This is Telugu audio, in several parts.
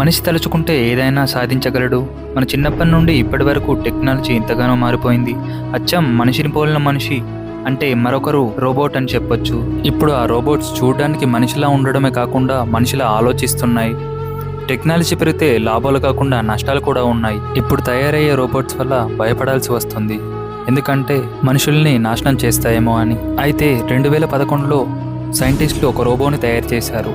మనిషి తలుచుకుంటే ఏదైనా సాధించగలడు. మన చిన్నప్పటి నుండి ఇప్పటి వరకు టెక్నాలజీ ఎంతగానో మారిపోయింది. అచ్చం మనిషిని పోలిన మనిషి అంటే మరొకరు రోబోట్ అని చెప్పొచ్చు. ఇప్పుడు ఆ రోబోట్స్ చూడడానికి మనిషిలా ఉండడమే కాకుండా మనిషిలా ఆలోచిస్తున్నాయి. టెక్నాలజీ పెరిగితే లాభాలు కాకుండా నష్టాలు కూడా ఉన్నాయి. ఇప్పుడు తయారయ్యే రోబోట్స్ వల్ల భయపడాల్సి వస్తుంది, ఎందుకంటే మనుషుల్ని నాశనం చేస్తాయేమో అని. అయితే 2011లో సైంటిస్టులు ఒక రోబోని తయారు చేశారు.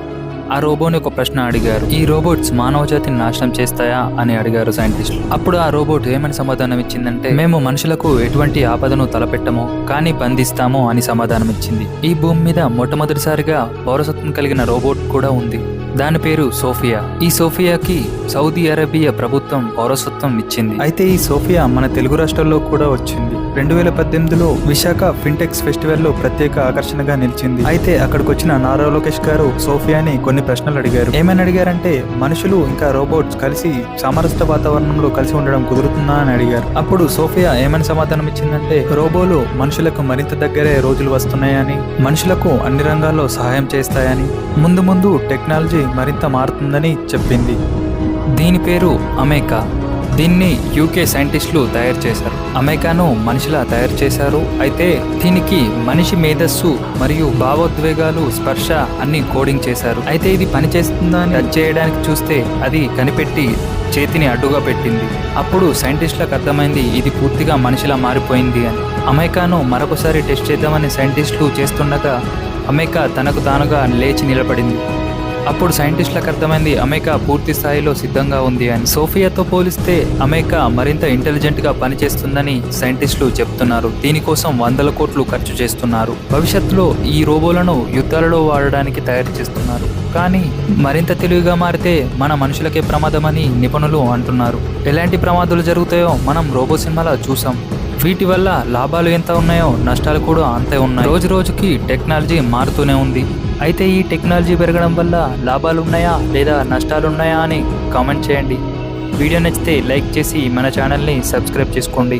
ఆ రోబోని ఒక ప్రశ్న అడిగారు, ఈ రోబోట్స్ మానవ జాతిని నాశనం చేస్తాయా అని అడిగారు సైంటిస్టులు. అప్పుడు ఆ రోబోట్ ఏమని సమాధానం ఇచ్చిందంటే, మేము మనుషులకు ఎటువంటి ఆపదను తలపెట్టము, కానీ బంధిస్తాము అని సమాధానం ఇచ్చింది. ఈ భూమి మీద మొట్టమొదటిసారిగా పౌరసత్వం కలిగిన రోబోట్ కూడా ఉంది. దాని పేరు సోఫియా. ఈ సోఫియాకి సౌదీ అరేబియా ప్రభుత్వం పౌరసత్వం ఇచ్చింది. అయితే ఈ సోఫియా మన తెలుగు రాష్ట్రాల్లో కూడా వచ్చింది. 2018లో విశాఖ ఫిన్టెక్స్ ఫెస్టివల్లో ప్రత్యేక ఆకర్షణగా నిలిచింది. అయితే అక్కడికి వచ్చిన నారా లోకేష్ గారు సోఫియాని కొన్ని ప్రశ్నలు అడిగారు. ఏమని అడిగారంటే, మనుషులు ఇంకా రోబోట్స్ కలిసి సమరస్త వాతావరణంలో కలిసి ఉండడం కుదురుతుందా అని అడిగారు. అప్పుడు సోఫియా ఏమని సమాధానం ఇచ్చిందంటే, రోబోలు మనుషులకు మరింత దగ్గరే రోజులు వస్తున్నాయని, మనుషులకు అన్ని రంగాల్లో సహాయం చేస్తాయని, ముందు ముందు టెక్నాలజీ మరింత మారుతుందని చెప్పింది. దీని పేరు అమేకా. దీన్ని యూకే సైంటిస్టులు తయారు చేశారు. అమేకాను మనిషిలా తయారు చేశారు. అయితే దీనికి మనిషి మేధస్సు మరియు భావోద్వేగాలు, స్పర్శ అన్ని కోడింగ్ చేశారు. అయితే ఇది పనిచేస్తుందా అని టచ్ చేయడానికి చూస్తే అది కనిపెట్టి చేతిని అడ్డుగా పెట్టింది. అప్పుడు సైంటిస్టులకు అర్థమైంది ఇది పూర్తిగా మనిషిలా మారిపోయింది అని. అమేకాను మరొకసారి టెస్ట్ చేద్దామని సైంటిస్టులు చేస్తుండగా అమేకా తనకు తానుగా లేచి నిలబడింది. అప్పుడు సైంటిస్టులకు అర్థమైంది అమేకా పూర్తి స్థాయిలో సిద్ధంగా ఉంది అని. సోఫియాతో పోలిస్తే అమేకా మరింత ఇంటెలిజెంట్గా పనిచేస్తుందని సైంటిస్టులు చెప్తున్నారు. దీనికోసం 100 కోట్లు ఖర్చు చేస్తున్నారు. భవిష్యత్తులో ఈ రోబోలను యుద్ధాలలో వాడడానికి తయారు చేస్తున్నారు. కానీ మరింత తెలివిగా మారితే మన మనుషులకే ప్రమాదమని నిపుణులు అంటున్నారు. ఎలాంటి ప్రమాదాలు జరుగుతాయో మనం రోబో సినిమాలో చూసాం. వీటి వల్ల లాభాలు ఎంత ఉన్నాయో నష్టాలు కూడా అంతే ఉన్నాయి. రోజు రోజుకి టెక్నాలజీ మారుతూనే ఉంది. అయితే ఈ టెక్నాలజీ పెరగడం వల్ల లాభాలు ఉన్నాయా లేదా నష్టాలు ఉన్నాయా అని కామెంట్ చేయండి. వీడియో నచ్చితే లైక్ చేసి మన ఛానల్ని సబ్స్క్రైబ్ చేసుకోండి.